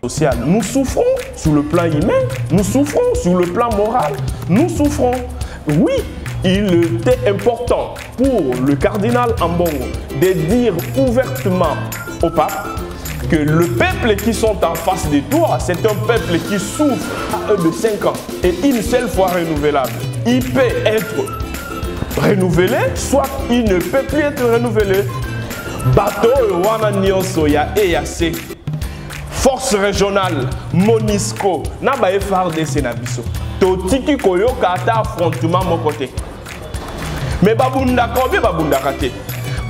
Social. Nous souffrons sur le plan humain, nous souffrons sur le plan moral, nous souffrons. Oui, il était important pour le cardinal Ambongo de dire ouvertement au pape que le peuple qui sont en face de toi, c'est un peuple qui souffre de 5 ans et une seule fois renouvelable. Il peut être renouvelé, soit il ne peut plus être renouvelé. Bateau wana nyonso ya EAC, force régionale, Monisco, na ba FARDC na biso. Totiki koyoka ata affrontement mon côté. Mais babunda combien babunda kate.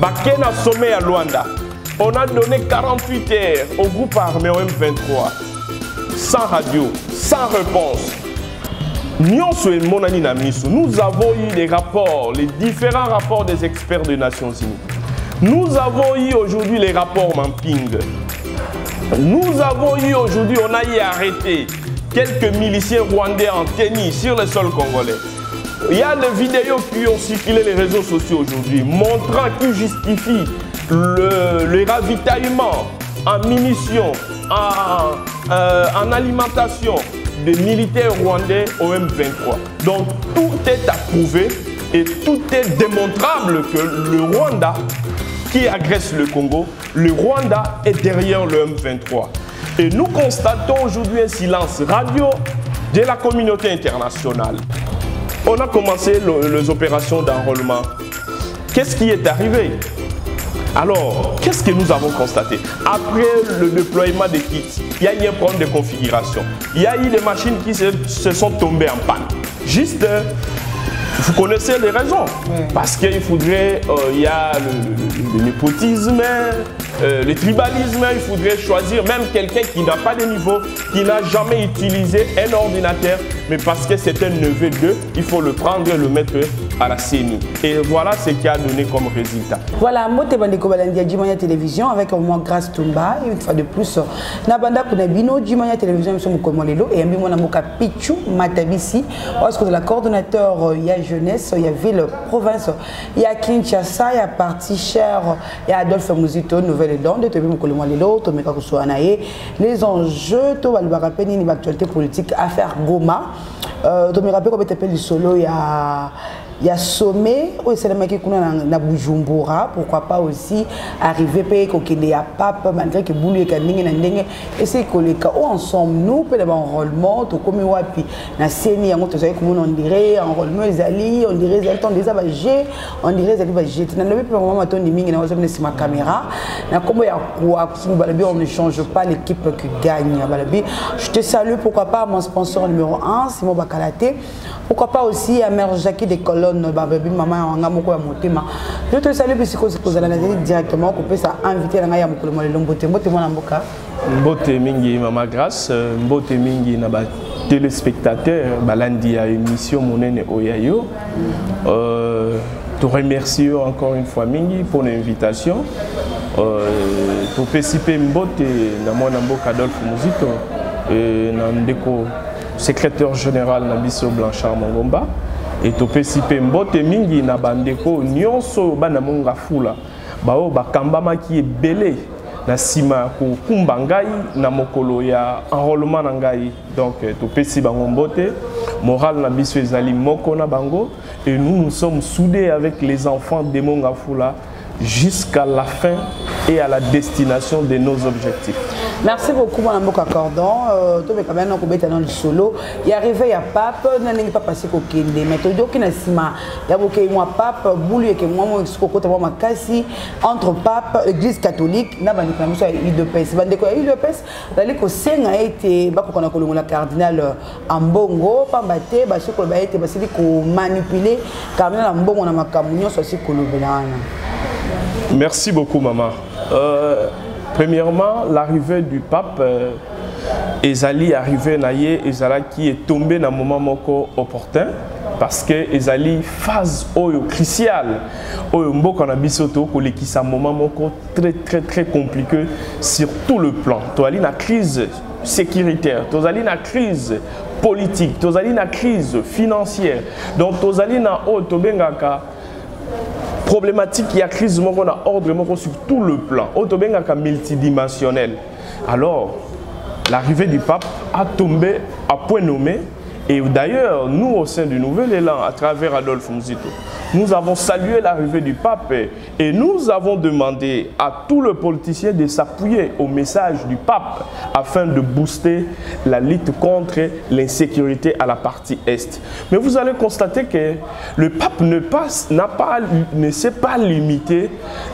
Bakena sommet à Luanda. On a donné 48 heures au groupe armé M23. Sans radio, sans réponse. Nous avons eu des rapports, les différents rapports des experts des Nations Unies. Nous avons eu aujourd'hui les rapports Mamping. Nous avons eu aujourd'hui, on a y arrêté quelques miliciens rwandais en tennis sur le sol congolais. Il y a des vidéos qui ont circulé les réseaux sociaux aujourd'hui, montrant qu'ils justifient le ravitaillement en munitions, en alimentation des militaires rwandais au M23. Donc tout est approuvé et tout est démontrable que le Rwanda qui agresse le Congo, le Rwanda est derrière le M23. Et nous constatons aujourd'hui un silence radio de la communauté internationale. On a commencé les opérations d'enrôlement. Qu'est-ce qui est arrivé? Alors, qu'est-ce que nous avons constaté? Après le déploiement des kits, il y a eu un problème de configuration. Il y a eu des machines qui se sont tombées en panne. Juste, vous connaissez les raisons. Parce qu'il faudrait, il y a le népotisme, le tribalisme, il faudrait choisir même quelqu'un qui n'a pas de niveau, qui n'a jamais utilisé un ordinateur, mais parce que c'est un neveu d'eux, il faut le prendre et le mettre à la CENI. Et voilà ce qui a donné comme résultat. Voilà, Mote Bandeko Balandia Djimania Télévision avec au moins Grâce Tumba, une fois de plus. Nabanda Kunabino, Djimania Télévision, nous sommes comme Lelo, et Mbimo Namoka Pichou, Matabisi, parce que le coordonnateur, il y a jeunesse, il y a ville, province, il y a Kinshasa, il y a parti cher, il y a Adolphe Mouzito, Nouvelle-Élan, de Tobimo Kolomolelo, Tomeka Kousouanaye, les enjeux, tout va rappeler une actualité politique, affaire Goma. Tomeka Peko Betepel du Solo, il y a sommet, c'est le mec qui est na Bujumbura, pourquoi pas aussi arriver payer qu'il y a pape malgré que boulot est candidé et c'est que les cas ensemble nous peut avoir enrôlement tout comme wapi na CENI on dirait enrôlement les alliés on dirait les temps des abagés on dirait les abagés na le peut vraiment attendre mingi na wazam sur ma caméra na comme il y a quoi on ne change pas l'équipe qui gagne je te salue pourquoi pas mon sponsor numéro 1 Simon Bakalate pourquoi pas aussi à Mère Jackie des colonnes baby maman en amoko ya motema je te salue parce que vous allez directement couper ça inviter la ngaya mokolo le mbote mbote mwana mboka mbote mingi mama grâce mbote mingi na ba téléspectateurs balandi à émission monene oyayo te remercie encore une fois mingi pour l'invitation pour participer mbote na mwana mboka Adolphe Mouzito et na ndeko secrétaire général Nabiso Blanchard Mongomba et to pesipe mbote mingi na bandeko nyonso bana monga fula bao bakambama ki ebele na sima ko kumba ngai na mokolo ya enrôlement na ngai donc to pesi bango mbote moral na biso ezali moko na bango et nous sommes soudés avec les enfants de monga fula jusqu'à la fin et à la destination de nos objectifs. Merci beaucoup, Mme Cordon. Tout le monde est dans le solo. Il est arrivé, il y a pape, il n'est pas passé au Kende. Mais il y a beaucoup de pape, boulot et moi, moi, kasi entre pape, église catholique, il y a UDPS. Il y a UDPS, il y a été le cardinal Ambongo, Pambate, parce qu'il a été manipulé, cardinal Ambongo, on a merci beaucoup, maman. Premièrement, l'arrivée du pape Ezali arrivé naïe Ezala qui est tombé dans un moment moko opportun parce que Ezali phase cruciale oyo mboka na bisoto ko lekisa moment moko très compliqué sur tout le plan. Toali na crise sécuritaire, toali na crise politique, toali na crise financière. Donc toali na tobengaka problématique, il y a crise on a ordre sur tout le plan, multidimensionnel. Alors, l'arrivée du pape a tombé à point nommé. Et d'ailleurs, nous au sein du Nouvel Élan, à travers Adolphe Muzito, nous avons salué l'arrivée du pape et nous avons demandé à tous les politiciens de s'appuyer au message du pape afin de booster la lutte contre l'insécurité à la partie Est. Mais vous allez constater que le pape ne s'est pas limité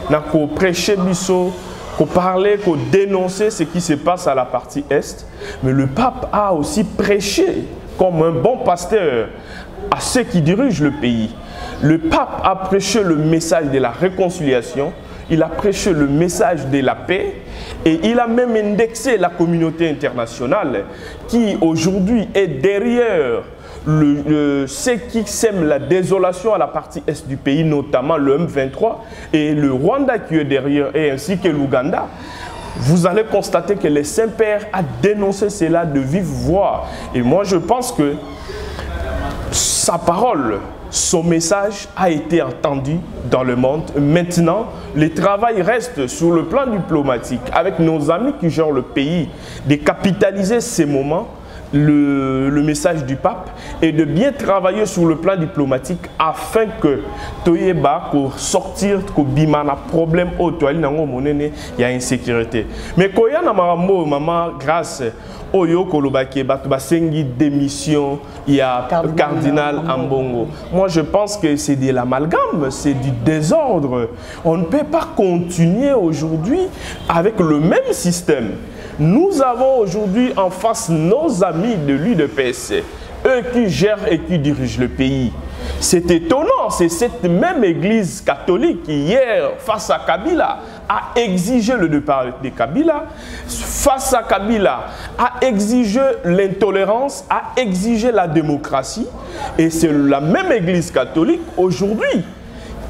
à prêcher biso, qu'au parler, qu'au dénoncer ce qui se passe à la partie Est, mais le pape a aussi prêché comme un bon pasteur à ceux qui dirigent le pays. Le pape a prêché le message de la réconciliation, il a prêché le message de la paix et il a même indexé la communauté internationale qui aujourd'hui est derrière ceux qui sèment la désolation à la partie est du pays, notamment le M23 et le Rwanda qui est derrière, et ainsi que l'Ouganda. Vous allez constater que le Saint-Père a dénoncé cela de vive voix. Et moi, je pense que sa parole, son message a été entendu dans le monde. Maintenant, le travail reste sur le plan diplomatique avec nos amis qui gèrent le pays, de capitaliser ces moments, le message du pape et de bien travailler sur le plan diplomatique afin que Toyeba pour sortir ko bimana problème au toile nango monene il y a insécurité mais koya na marambo maman grâce oyo kolobaki batu basengi démission il y a cardinal Ambongo. Moi je pense que c'est de l'amalgame, c'est du désordre. On ne peut pas continuer aujourd'hui avec le même système. Nous avons aujourd'hui en face nos amis de l'UDPS, eux qui gèrent et qui dirigent le pays. C'est étonnant, c'est cette même église catholique qui hier, face à Kabila, a exigé le départ de Kabila, face à Kabila, a exigé l'intolérance, a exigé la démocratie. Et c'est la même église catholique aujourd'hui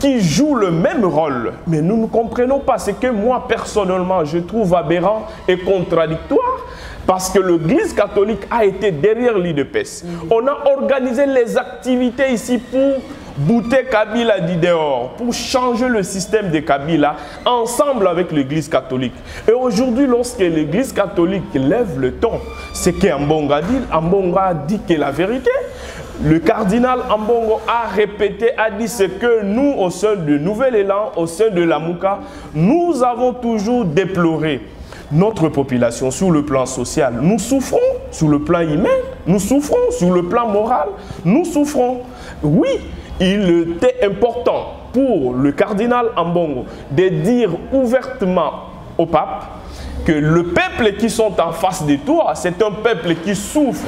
qui joue le même rôle. Mais nous ne comprenons pas. Ce que moi, personnellement, je trouve aberrant et contradictoire parce que l'Église catholique a été derrière l'UDPS. On a organisé les activités ici pour bouter Kabila du dehors, pour changer le système de Kabila ensemble avec l'Église catholique. Et aujourd'hui, lorsque l'Église catholique lève le ton, c'est qu'Ambonga dit que la vérité. Le cardinal Ambongo a répété, a dit ce que nous, au sein de Nouvel Élan, au sein de la Mouka, nous avons toujours déploré notre population sur le plan social. Nous souffrons sur le plan humain, nous souffrons sur le plan moral, nous souffrons. Oui, il était important pour le cardinal Ambongo de dire ouvertement au pape que le peuple qui sont en face de toi, c'est un peuple qui souffre.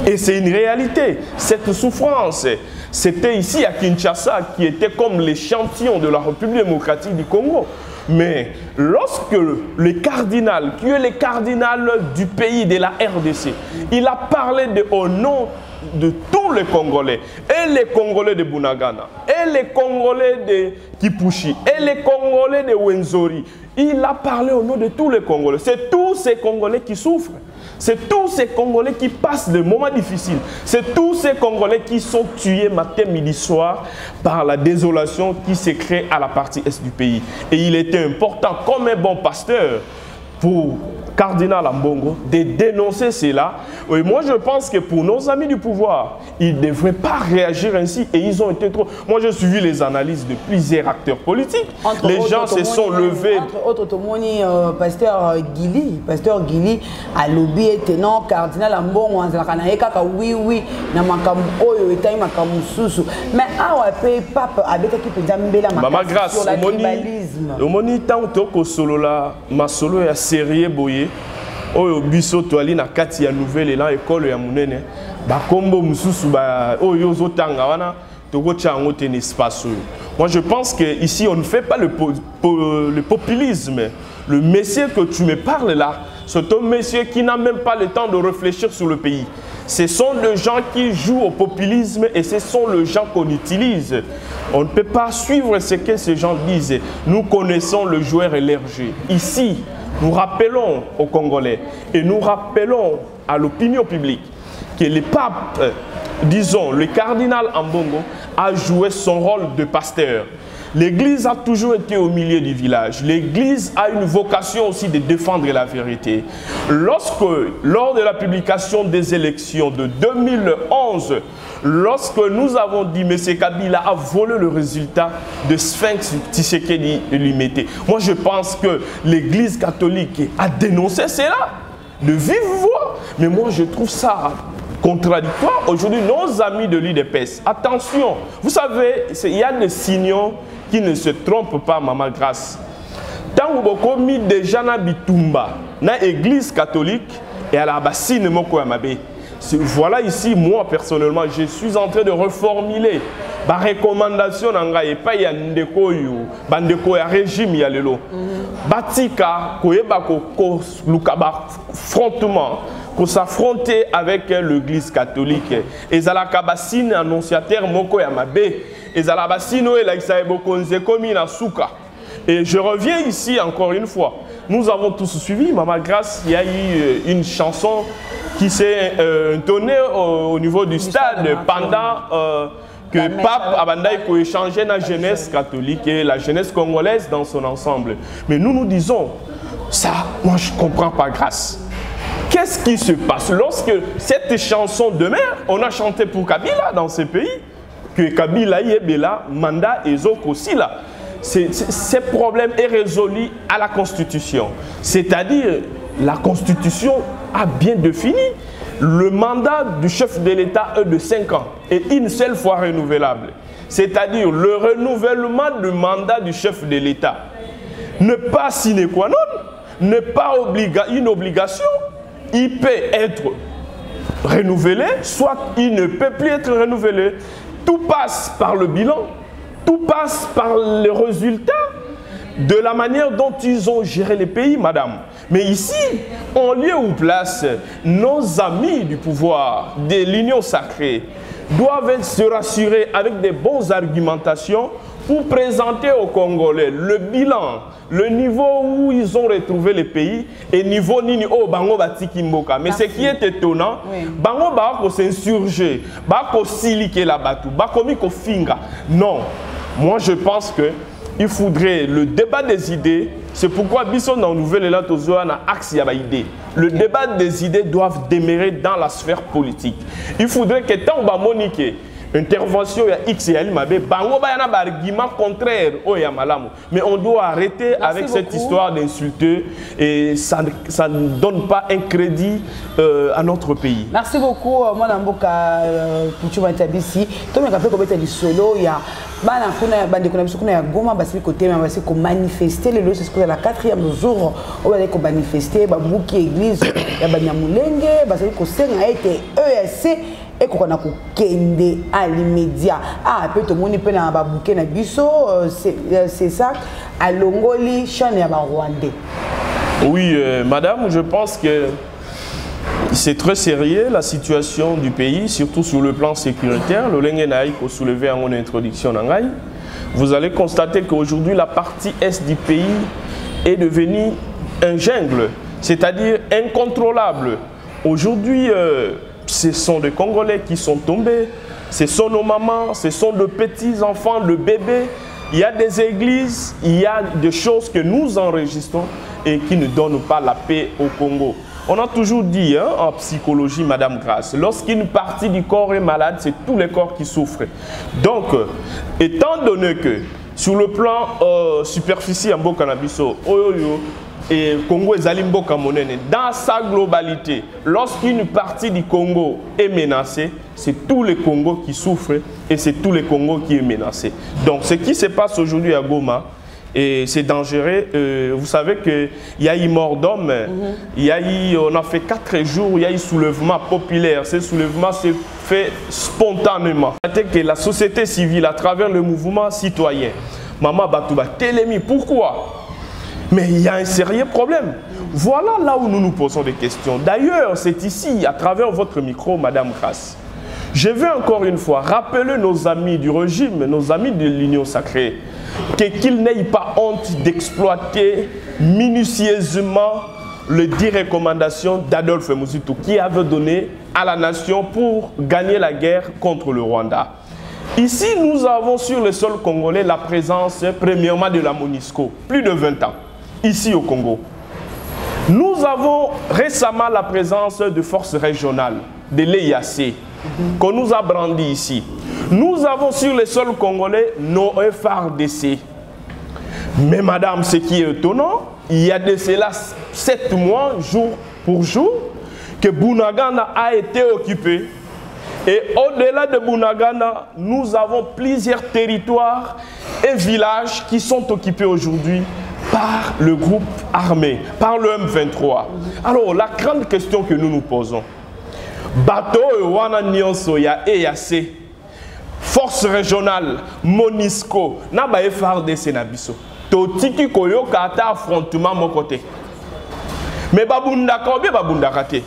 Et c'est une réalité. Cette souffrance, c'était ici à Kinshasa, qui était comme l'échantillon de la République démocratique du Congo. Mais lorsque le cardinal, qui est le cardinal du pays de la RDC, il a parlé au nom de tous les Congolais, et les Congolais de Bunagana, et les Congolais de Kipushi, et les Congolais de Wenzori, il a parlé au nom de tous les Congolais. C'est tous ces Congolais qui souffrent. C'est tous ces Congolais qui passent des moments difficiles. C'est tous ces Congolais qui sont tués matin, midi, soir par la désolation qui s'est créée à la partie est du pays. Et il était important, comme un bon pasteur, pour cardinal Ambongo, de dénoncer cela. Et moi, je pense que pour nos amis du pouvoir, ils ne devraient pas réagir ainsi. Et ils ont été trop... Moi, j'ai suivi les analyses de plusieurs acteurs politiques. Les gens se sont levés. Entre autres, Tomoni, pasteur Guili, a lobby et tenant cardinal Ambongo, oui, oui, na makam oyo etai makam susu. Mais awa pe pape avec qui peut d'ambela makam sur la tribalisme. Omoni tant que solo la ma solo ya sérieux boye. Oyo biso toali na kati ya Nouvel Élan école ya munene ba kombo mususu ba oyo zotanga wana toko chango ten espace. Moi je pense que ici on ne fait pas le populisme. Le monsieur que tu me parles là, c'est un monsieur qui n'a même pas le temps de réfléchir sur le pays. Ce sont des gens qui jouent au populisme et ce sont les gens qu'on utilise. On ne peut pas suivre ce que ces gens disent. Nous connaissons le joueur et l'air jeu. Ici, nous rappelons aux Congolais et nous rappelons à l'opinion publique que le pape, disons, le cardinal Ambongo a joué son rôle de pasteur. L'Église a toujours été au milieu du village. L'Église a une vocation aussi de défendre la vérité. Lors de la publication des élections de 2011, lorsque nous avons dit M. Kabila a volé le résultat de Sphinx Tshisekedi Limité, moi je pense que l'Église catholique a dénoncé cela de vive voix. Mais moi je trouve ça contradictoire. Aujourd'hui, nos amis de l'UDPS, attention, vous savez, il y a des signaux qui ne se trompent pas, Maman Grâce. Tant que vous avez mis déjà dans Bitumba, dans l'église catholique, et à la bassine, voilà ici, moi personnellement, je suis en train de reformuler ma recommandation et pas y a ndeko yu bandeko ya régime ya lelo batika koyeba ko lukaba frontement pour s'affronter avec l'église catholique et zalaka basine annonciateur moko ya mabe et zalabasino et la isaebo konze komi na suka. Et je reviens ici encore une fois. Nous avons tous suivi, Maman Grâce, il y a eu une chanson qui s'est donnée au niveau du stade pendant que Pape Abandaï a échangé la jeunesse catholique et la jeunesse congolaise dans son ensemble. Mais nous disons, ça, moi je ne comprends pas Grâce. Qu'est-ce qui se passe lorsque cette chanson de mer, on a chanté pour Kabila dans ce pays, que Kabila y est là, mandat et Zoko aussi là. Ce problème est résolu à la Constitution. C'est-à-dire, la Constitution a bien défini le mandat du chef de l'État est de 5 ans et une seule fois renouvelable. C'est-à-dire, le renouvellement du mandat du chef de l'État n'est pas sine qua non, n'est pas une obligation. Il peut être renouvelé, soit il ne peut plus être renouvelé. Tout passe par le bilan. Tout passe par les résultats de la manière dont ils ont géré les pays, madame. Mais ici, en lieu ou place, nos amis du pouvoir, de l'Union sacrée, doivent se rassurer avec des bonnes argumentations pour présenter aux Congolais le bilan, le niveau où ils ont retrouvé les pays et niveau nini au bango batiki mboka. Mais ce qui est étonnant, bango bako s'insurger, bako silike la batu, bako miko finga. Non, moi je pense que il faudrait le débat des idées. C'est pourquoi Bisson dans Nouvelle Élan Tozoana axe yaba idée. Le débat des idées doivent demeurer dans la sphère politique. Il faudrait que tant ba monique intervention ya X et Y mabe bango ba yana ba argument contraire au ya malamu. Mais on doit arrêter avec cette histoire d'insulter et ça ne donne pas un crédit à notre pays. Merci beaucoup moi Namboka Pichu Matabisi. Toi me rappelle que tu solo ya bana kuna bande kuna biso kuna ya Goma basi côté mais basi ko manifester le c'est ce que la 4e jour on va ko manifester ba buki église ya Banyamulenge basi ko senga été ESC et qu'on a kende à l'immédiat. Ah, peut-être mon épée n'a pas bouqué na biso, c'est ça. À Longoli, Chane à Rwandais. Oui, madame, je pense que c'est très sérieux la situation du pays, surtout sur le plan sécuritaire. Le Lengenaï qu'on soulevait en mon introduction en vous allez constater qu'aujourd'hui la partie est du pays est devenue un jungle, c'est-à-dire incontrôlable. Aujourd'hui, ce sont des Congolais qui sont tombés, ce sont nos mamans, ce sont de petits enfants, de bébés. Il y a des églises, il y a des choses que nous enregistrons et qui ne donnent pas la paix au Congo. On a toujours dit en psychologie, Madame Grâce, lorsqu'une partie du corps est malade, c'est tous les corps qui souffrent. Donc, étant donné que sur le plan superficiel, en Bokanabiso, et Congo et Zalimbo Kamonene, dans sa globalité, lorsqu'une partie du Congo est menacée, c'est tous les Congos qui souffrent et c'est tous les Congos qui est menacé. Donc ce qui se passe aujourd'hui à Goma, et c'est dangereux. Vous savez qu'il y a eu mort d'homme, on a fait 4 jours, il y a eu soulèvement populaire. Ce soulèvement s'est fait spontanément. Que la société civile, à travers le mouvement citoyen, Maman Batouba, Télémi, pourquoi? Mais il y a un sérieux problème. Voilà là où nous nous posons des questions. D'ailleurs, c'est ici, à travers votre micro, Madame Grâce. Je veux encore une fois rappeler nos amis du régime, nos amis de l'Union sacrée, qu'ils n'aient pas honte d'exploiter minutieusement les 10 recommandations d'Adolphe Muzitu, qui avait donné à la nation pour gagner la guerre contre le Rwanda. Ici, nous avons sur le sol congolais la présence, premièrement, de la MONUSCO, plus de 20 ans, ici au Congo. Nous avons récemment la présence de forces régionales, de l'EIAC, qu'on nous a brandi ici. Nous avons sur le sol congolais nos FARDC. Mais madame, ce qui est étonnant, il y a de cela 7 mois, jour pour jour, que Bunagana a été occupé. Et au-delà de Bunagana, nous avons plusieurs territoires et villages qui sont occupés aujourd'hui par le groupe armé, par le M23. Alors, la grande question que nous nous posons, bateau wana nyonso ya EAC, force régionale, MONUSCO, na ba FARDC na biso. Totiki koyoka ata affrontement mon côté. Mais babundaka obi babundaka te.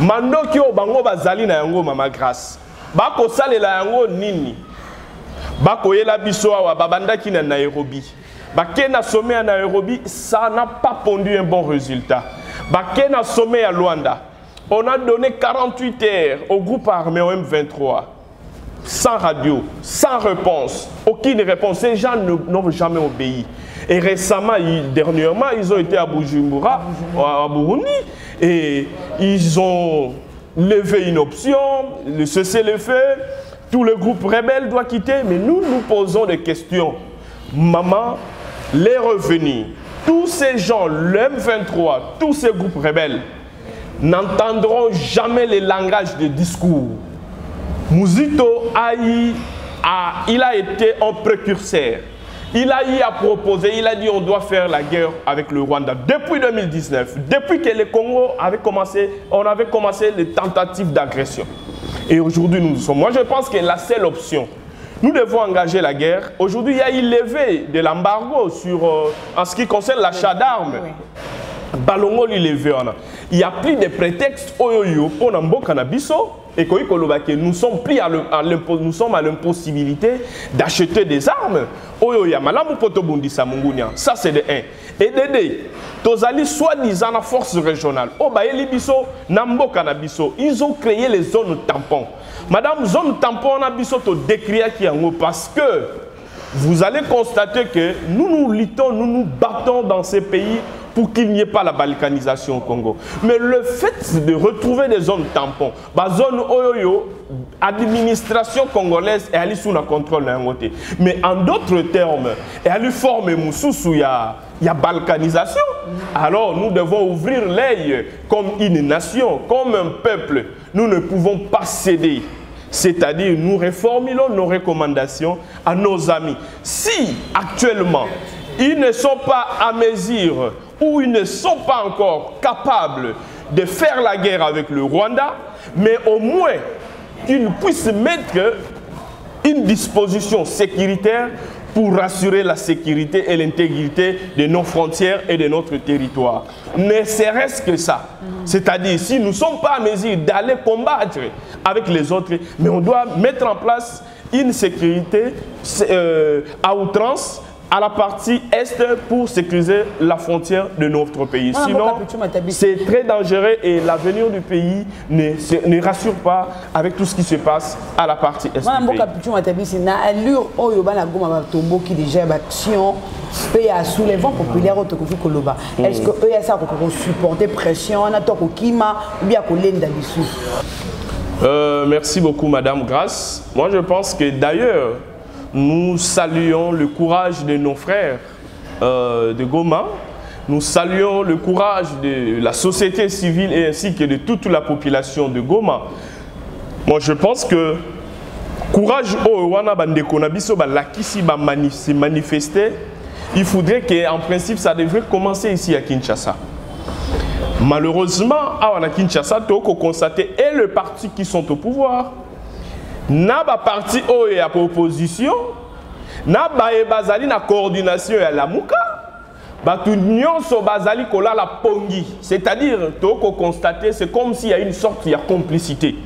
Mandoki o bango bazali na yango mama grâce. Bako salela yango nini? Bako yela biso awa babandaki na Nairobi. Bakena sommet à Nairobi, ça n'a pas pondu un bon résultat. Bakena sommet à Luanda, on a donné 48 heures au groupe armé au M23. Sans radio, sans réponse, aucune réponse. Ces gens n'ont jamais obéi. Et récemment, dernièrement, ils ont été à Bujumbura, à Burundi, et ils ont levé une option, le cessez-le-feu. Tout le groupe rebelle doit quitter, mais nous nous posons des questions. Maman, les revenus, tous ces gens, le M23, tous ces groupes rebelles, n'entendront jamais les langages de discours. Mouzito il a été un précurseur. Il a eu à proposer, il a dit on doit faire la guerre avec le Rwanda depuis 2019, depuis que le Congo avait commencé, on avait commencé les tentatives d'agression. Et aujourd'hui nous sommes. Moi je pense que la seule option, nous devons engager la guerre. Aujourd'hui il y a eu levé de l'embargo en ce qui concerne l'achat d'armes. Balongo lui levé. Il n'y a plus de prétexte pour Namboka Nabiso. Et nous sommes pris nous sommes à l'impossibilité d'acheter des armes. Ça c'est de 1. Et de 2, Tozali soi-disant la force régionale. Ils ont créé les zones tampons. Madame, zone tampon, on a décrit parce que vous allez constater que nous nous luttons, nous nous battons dans ces pays pour qu'il n'y ait pas la balkanisation au Congo. Mais le fait de retrouver des zones tampons, la zone Oyoyo, administration congolaise est allée sous le contrôle d'un côté. Mais en d'autres termes, elle a allée former Moussoussou, il y a balkanisation. Alors nous devons ouvrir l'œil comme une nation, comme un peuple. Nous ne pouvons pas céder. C'est-à-dire, nous reformulons nos recommandations à nos amis. Si, actuellement, ils ne sont pas à mesure ou ils ne sont pas encore capables de faire la guerre avec le Rwanda, mais au moins qu'ils puissent mettre une disposition sécuritaire pour rassurer la sécurité et l'intégrité de nos frontières et de notre territoire. Ne serait-ce que ça. C'est-à-dire, si nous ne sommes pas à mesure d'aller combattre avec les autres, mais on doit mettre en place une sécurité à outrance à la partie est pour sécuriser la frontière de notre pays. Sinon, c'est très dangereux et l'avenir du pays ne rassure pas avec tout ce qui se passe à la partie est du pays. Est-ce que eux ça supporter pression merci beaucoup Madame Grace. Moi je pense que d'ailleurs nous saluons le courage de nos frères de Goma. Nous saluons le courage de la société civile et ainsi que de toute la population de Goma. Moi, je pense que courage au wana bandeko na biso ba lakisi ba manifester. Il faudrait qu'en principe ça devrait commencer ici à Kinshasa. Malheureusement, à Kinshasa, tu as constaté et les partis qui sont au pouvoir. Na ba parti o ya opposition na ba bazali na coordination ya la muka batu nyonso bazali kola la pongi, c'est-à-dire toko constater c'est comme s'il y a une sorte de complicité.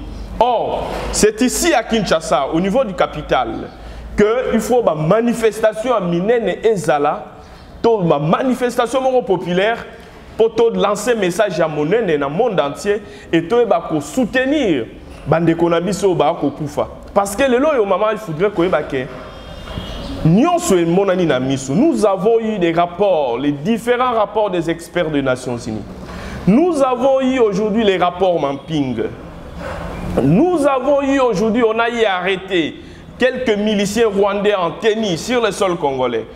Or c'est ici à Kinshasa au niveau du capital que il faut ba manifestation à Minene et Zala to ba manifestation populaire pour lancer message à Monene dans le monde entier et to ba ko soutenir bandeko na biso ba ko kufa. Parce que le lot au moment, il faudrait que nous avons eu des rapports, les différents rapports des experts des Nations Unies. Nous avons eu aujourd'hui les rapports Mamping. Nous avons eu aujourd'hui, on a eu arrêté quelques miliciens rwandais en tennis sur le sol congolais.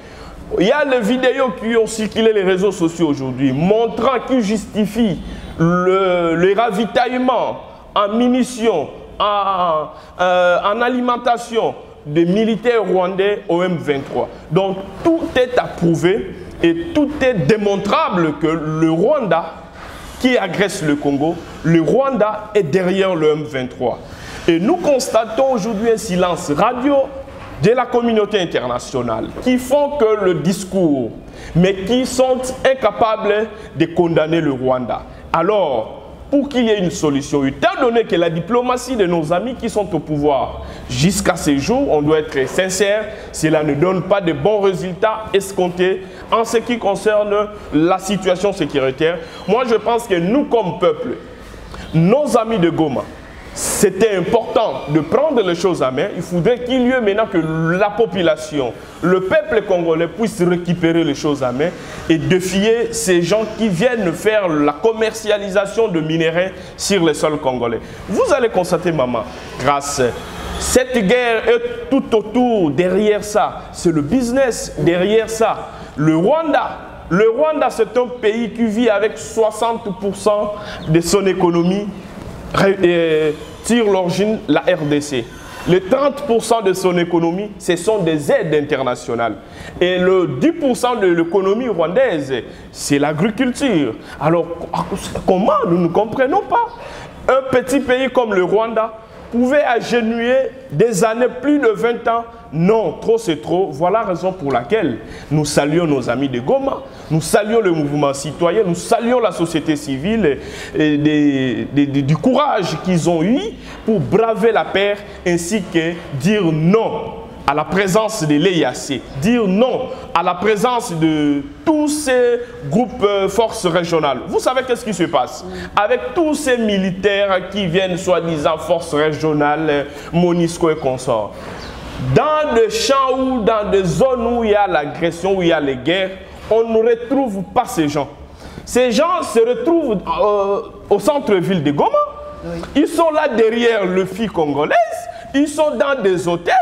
Il y a les vidéos qui ont circulé les réseaux sociaux aujourd'hui, montrant qu'ils justifient le ravitaillement en munitions, en alimentation des militaires rwandais au M23. Donc tout est approuvé et tout est démontrable que le Rwanda qui agresse le Congo, le Rwanda est derrière le M23. Et nous constatons aujourd'hui un silence radio de la communauté internationale qui font que le discours, mais qui sont incapables de condamner le Rwanda. Alors, pour qu'il y ait une solution, étant donné que la diplomatie de nos amis qui sont au pouvoir jusqu'à ce jour, on doit être sincère, cela ne donne pas de bons résultats escomptés en ce qui concerne la situation sécuritaire. Moi, je pense que nous, comme peuple, nos amis de Goma, c'était important de prendre les choses à main. Il faudrait qu'il y ait maintenant que la population, le peuple congolais puisse récupérer les choses à main et défier ces gens qui viennent faire la commercialisation de minerais sur le sol congolais. Vous allez constater, maman, grâce cette guerre est tout autour, derrière ça, c'est le business, derrière ça. Le Rwanda, c'est un pays qui vit avec 60% de son économie tire l'origine la RDC. Les 30% de son économie, ce sont des aides internationales. Et le 10% de l'économie rwandaise, c'est l'agriculture. Alors, comment nous ne comprenons pas? Un petit pays comme le Rwanda pouvait agenouiller des années, plus de 20 ans. Non, trop c'est trop. Voilà la raison pour laquelle nous saluons nos amis de Goma, nous saluons le mouvement citoyen, nous saluons la société civile et du courage qu'ils ont eu pour braver la paix ainsi que dire non à la présence de l'EIAC, dire non à la présence de tous ces groupes forces régionales. Vous savez qu'est-ce qui se passe? Avec tous ces militaires qui viennent soi-disant forces régionales, MONUSCO et consorts. Dans des champs ou dans des zones où il y a l'agression, où il y a les guerres, on ne retrouve pas ces gens. Ces gens se retrouvent au centre-ville de Goma. Oui. Ils sont là derrière le FI congolaise. Ils sont dans des hôtels.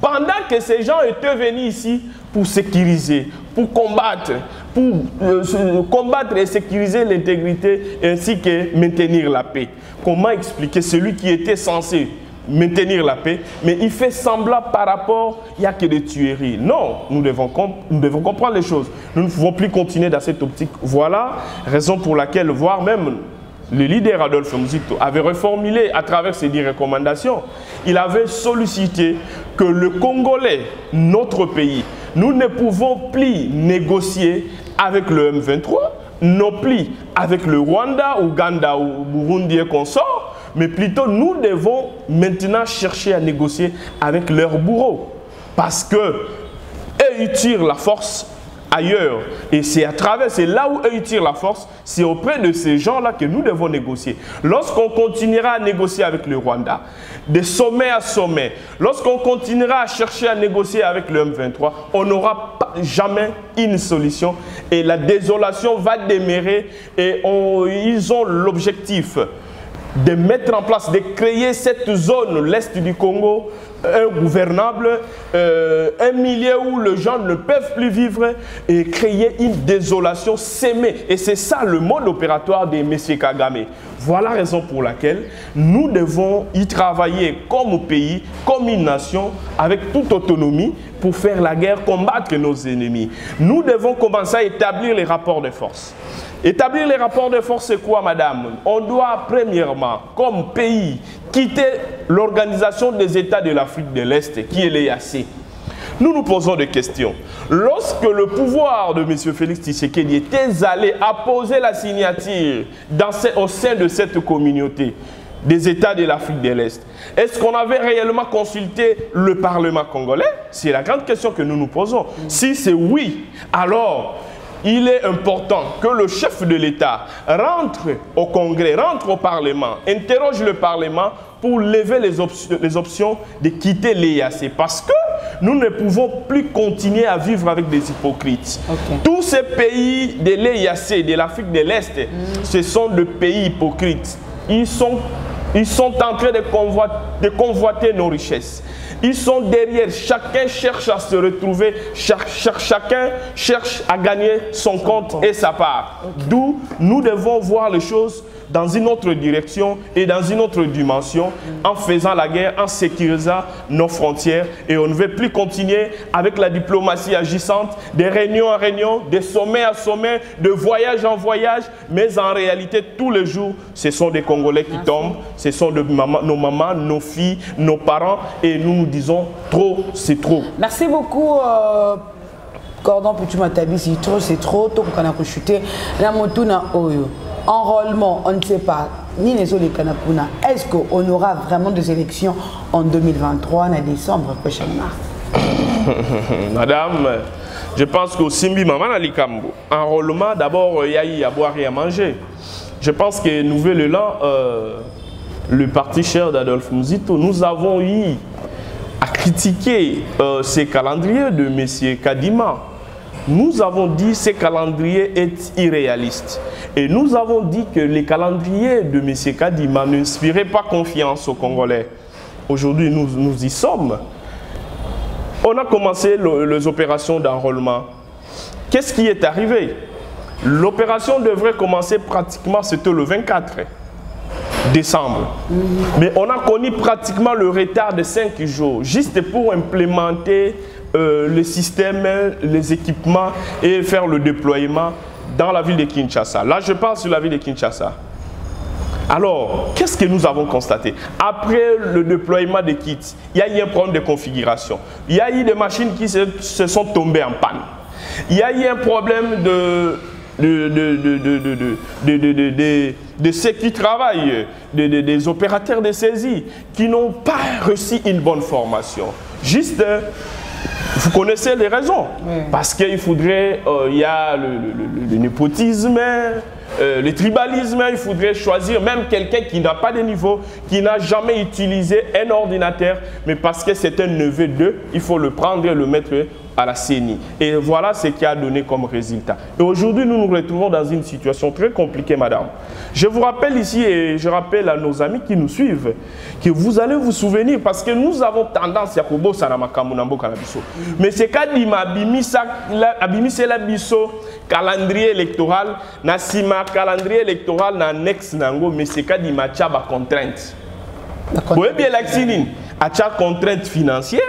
Pendant que ces gens étaient venus ici pour sécuriser, pour combattre et sécuriser l'intégrité ainsi que maintenir la paix. Comment expliquer celui qui était censé maintenir la paix, mais il fait semblant par rapport, il n'y a que des tueries. Non, nous devons comprendre les choses. Nous ne pouvons plus continuer dans cette optique. Voilà raison pour laquelle, voire même le leader Adolphe Muzito avait reformulé à travers ses 10 recommandations. Il avait sollicité que le Congolais, notre pays, nous ne pouvons plus négocier avec le M23, non plus avec le Rwanda, Ouganda ou Burundi et consorts, mais plutôt nous devons maintenant chercher à négocier avec leurs bourreaux. Parce que eux, ils tirent la force ailleurs. Et c'est à travers, c'est là où eux, ils tirent la force, c'est auprès de ces gens-là que nous devons négocier. Lorsqu'on continuera à négocier avec le Rwanda, de sommet à sommet, lorsqu'on continuera à chercher à négocier avec le M23, on n'aura jamais une solution. Et la désolation va demeurer et ils ont l'objectif de mettre en place, de créer cette zone, l'Est du Congo, ingouvernable, un milieu où les gens ne peuvent plus vivre et créer une désolation sémée. Et c'est ça le mode opératoire de M. Kagame. Voilà la raison pour laquelle nous devons y travailler comme pays, comme une nation, avec toute autonomie pour faire la guerre, combattre nos ennemis. Nous devons commencer à établir les rapports de force. Établir les rapports de force, c'est quoi, madame? On doit, premièrement, comme pays, quitter l'Organisation des États de l'Afrique de l'Est, qui est l'EAC. Nous nous posons des questions. Lorsque le pouvoir de M. Félix Tshisekedi était allé apposer la signature au sein de cette communauté des États de l'Afrique de l'Est, est-ce qu'on avait réellement consulté le Parlement congolais? C'est la grande question que nous nous posons. Si c'est oui, alors il est important que le chef de l'État rentre au Congrès, rentre au Parlement, interroge le Parlement pour lever les options de quitter l'EAC. Parce que nous ne pouvons plus continuer à vivre avec des hypocrites. Tous ces pays de l'EAC, de l'Afrique de l'Est, ce sont des pays hypocrites. Ils sont en train de convoiter nos richesses. Ils sont derrière, chacun cherche à se retrouver, chacun cherche à gagner son compte et sa part. D'où nous devons voir les choses dans une autre direction et dans une autre dimension, en faisant la guerre, en sécurisant nos frontières. Et on ne veut plus continuer avec la diplomatie agissante, de réunion en réunion, de sommet à sommet, de voyage en voyage. Mais en réalité, tous les jours, ce sont des Congolais qui tombent, ce sont nos mamans, nos filles, nos parents. Et nous disons, trop, c'est trop. Merci beaucoup. Cordon Pichu Matabishi, trop c'est trop, tout qu'on a chuté. La motuna oyo. Enrôlement, on ne sait pas, ni les autres Kanapuna. Est-ce qu'on aura vraiment des élections en 2023, en décembre prochainement? Madame, je pense qu'au Simbi Maman Alikambo, enrôlement, d'abord, il y a eu à boire et à manger. Je pense que Nouvel Élan, le parti cher d'Adolphe Muzito, nous avons eu à critiquer ces calendriers de M. Kadima. Nous avons dit que ce calendrier est irréaliste. Et nous avons dit que les calendriers de M. Kadima n'inspiraient pas confiance aux Congolais. Aujourd'hui, nous y sommes. On a commencé les opérations d'enrôlement. Qu'est-ce qui est arrivé? L'opération devrait commencer pratiquement, c'était le 24 décembre. Mais on a connu pratiquement le retard de 5 jours, juste pour implémenter le système, les équipements et faire le déploiement dans la ville de Kinshasa. Là, je parle sur la ville de Kinshasa. Alors, qu'est-ce que nous avons constaté? Après le déploiement des kits, il y a eu un problème de configuration. Il y a eu des machines qui se sont tombées en panne. Il y a eu un problème de ceux qui travaillent, des opérateurs de saisie, qui n'ont pas reçu une bonne formation. Juste, vous connaissez les raisons. Parce qu'il faudrait, il y a le népotisme, le tribalisme, il faudrait choisir même quelqu'un qui n'a pas de niveau, qui n'a jamais utilisé un ordinateur, mais parce que c'est un neveu d'eux, il faut le prendre et le mettre à la CENI. Et voilà ce qui a donné comme résultat. Et aujourd'hui, nous nous retrouvons dans une situation très compliquée, madame. Je vous rappelle ici, et je rappelle à nos amis qui nous suivent, que vous allez vous souvenir, parce que nous avons tendance à Kobo Sanamakamunambo Kanabiso. Mais c'est quand il m'a abimisé la biso calendrier électoral, Nasima calendrier électoral n'annexe nango, mais c'est quand il m'a tchaba contrainte. Vous voyez bien l'accéline, à tcha contrainte financière,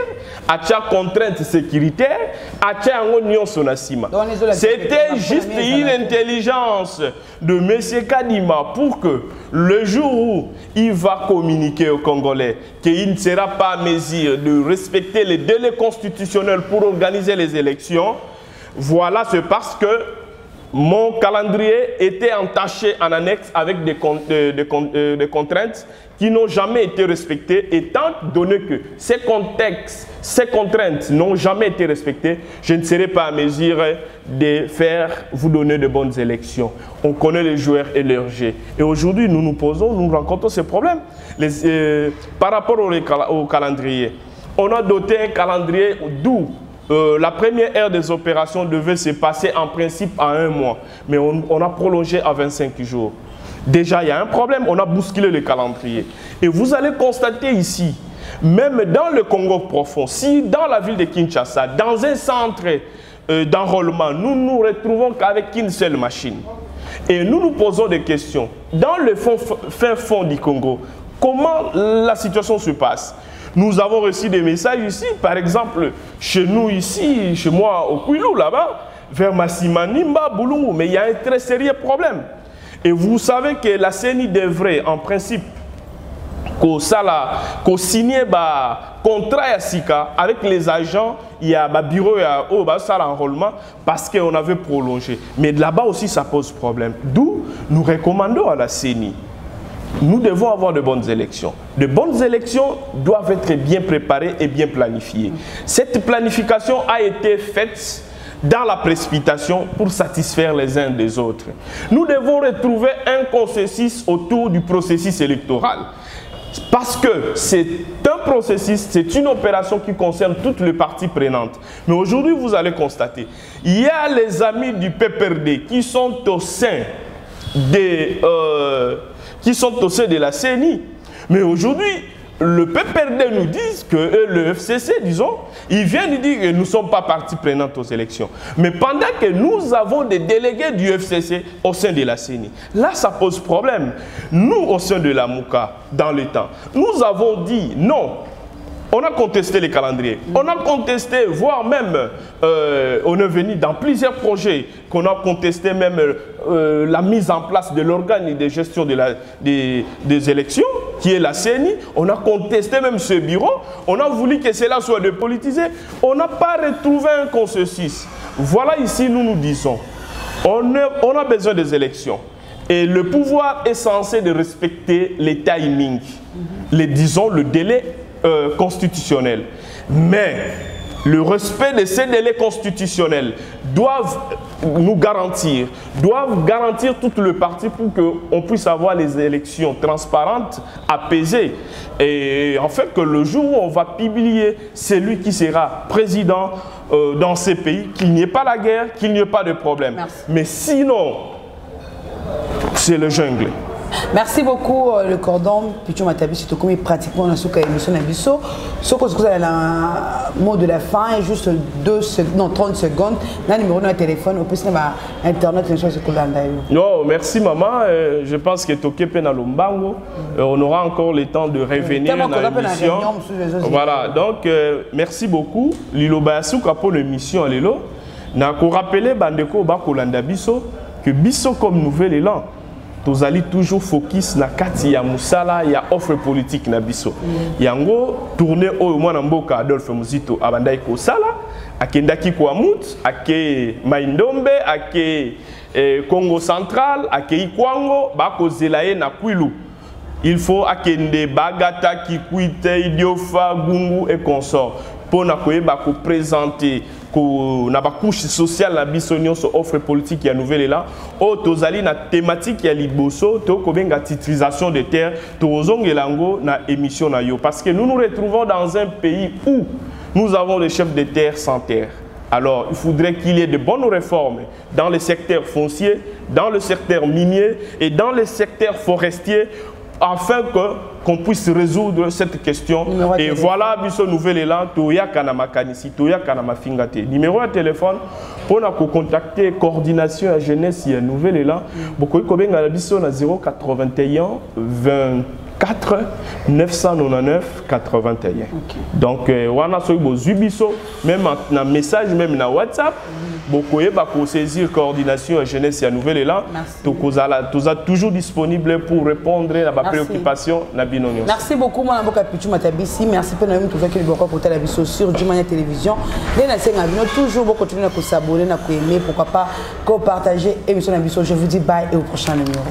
à tcha contrainte sécuritaire, à tcha union sonasima. C'était juste une intelligence de M. Kadima pour que le jour où il va communiquer aux Congolais qu'il ne sera pas à mesure de respecter les délais constitutionnels pour organiser les élections, voilà, c'est parce que mon calendrier était entaché en annexe avec des contraintes qui n'ont jamais été respectées. Étant donné que ces contraintes n'ont jamais été respectées, je ne serai pas à mesure de vous donner de bonnes élections. On connaît les joueurs et leurs jeux. Et aujourd'hui, nous rencontrons ces problèmes. Par rapport au calendrier, on a doté un calendrier d'où la première ère des opérations devait se passer en principe à 1 mois, mais on a prolongé à 25 jours. Déjà, il y a un problème, on a bousculé le calendrier. Et vous allez constater ici, même dans le Congo profond, si dans la ville de Kinshasa, dans un centre d'enrôlement, nous nous retrouvons qu'avec une seule machine. Et nous nous posons des questions. Dans le fin fond du Congo, comment la situation se passe? Nous avons reçu des messages ici, par exemple, chez nous ici, chez moi au Kouilou, là-bas, vers Massimanimba, Boulou, mais il y a un très sérieux problème. Et vous savez que la CENI devrait, en principe, qu'on signe un contrat à Sika avec les agents, il y a un bureau au enrôlement parce qu'on avait prolongé. Mais là-bas aussi, ça pose problème. D'où nous recommandons à la CENI. Nous devons avoir de bonnes élections. De bonnes élections doivent être bien préparées et bien planifiées. Cette planification a été faite dans la précipitation pour satisfaire les uns des autres. Nous devons retrouver un consensus autour du processus électoral. Parce que c'est un processus, c'est une opération qui concerne toutes les parties prenantes. Mais aujourd'hui, vous allez constater, il y a les amis du PPRD qui sont au sein de la CENI. Mais aujourd'hui, le PPRD nous dit que le FCC, disons, il vient nous dire que nous ne sommes pas partie prenante aux élections. Mais pendant que nous avons des délégués du FCC au sein de la CENI, là, ça pose problème. Nous, au sein de la MOUCA, dans le temps, nous avons dit non. On a contesté les calendriers, on a contesté, voire même, on est venu dans plusieurs projets, qu'on a contesté même la mise en place de l'organe de gestion des élections, qui est la CENI. On a contesté même ce bureau, on a voulu que cela soit dépolitisé. On n'a pas retrouvé un consensus. Voilà ici, nous disons, on a besoin des élections. Et le pouvoir est censé de respecter les timings, disons le délai constitutionnel. Mais le respect de ces délais constitutionnels doivent garantir tout le parti pour qu'on puisse avoir les élections transparentes, apaisées. Et en fait, que le jour où on va publier celui qui sera président dans ces pays, qu'il n'y ait pas la guerre, qu'il n'y ait pas de problème. Merci. Mais sinon, c'est le jungle. Merci beaucoup, le cordon. Pichu Matabi, c'est comme pratiquement dans cette émission d'Abisso. Ce que vous avez le mot de la fin, juste 30 secondes. Là, le numéro de téléphone, on peut se mettre Internet, non, merci maman. Je pense que Toké Penalombango, on aura encore le temps de revenir dans l'émission. Voilà, donc merci beaucoup. Lilo Bayasuka pour l'émission. Je rappelle Bandeko Bakolanda Bisso que Bisso comme nouvel élan. Nous allons toujours focus na kati ya musala ya offre politique na biso. Yango tourner au mwanamboka Adolphe Muzito abandai ko sala akendaki ko amut ake Maindombe ake Congo central ake Ikwango bako zelaye na Kwilu. Il faut akende Bagata Kikwite Idiofa Gungu et consort pour na koyeba ko présenter na ba couche sociale la bisonio so offre politique ya nouvelle là o tozali na thématique ya liboso to ko benga titrisation de terre tozongelango na émission na yo parce que nous nous retrouvons dans un pays où nous avons des chefs de terre sans terre. Alors, il faudrait qu'il y ait de bonnes réformes dans le secteur foncier, dans le secteur minier et dans le secteur forestier afin qu'on puisse résoudre cette question. Et voilà, biso nouvel élan, toya kanama kanisi, toya kanama fingate. Numéro de téléphone pour nous contacter coordination à jeunesse et nouvel élan. Beaucoup de gens biso na 081 24 999 81. Donc wana soy bo zubiso même un message même na WhatsApp. Beaucoup de saisir coordination à jeunesse et à nouvel élan. Tous toujours disponible pour répondre à ma préoccupation. Merci beaucoup, mon avocat Pichu Matabisi. Merci pour nous trouver que le beaucoup pour la sur Djimanya Télévision. Toujours beaucoup continuer à s'abonner, à aimer, pourquoi pas partager l'émission. Je vous dis bye et au prochain numéro.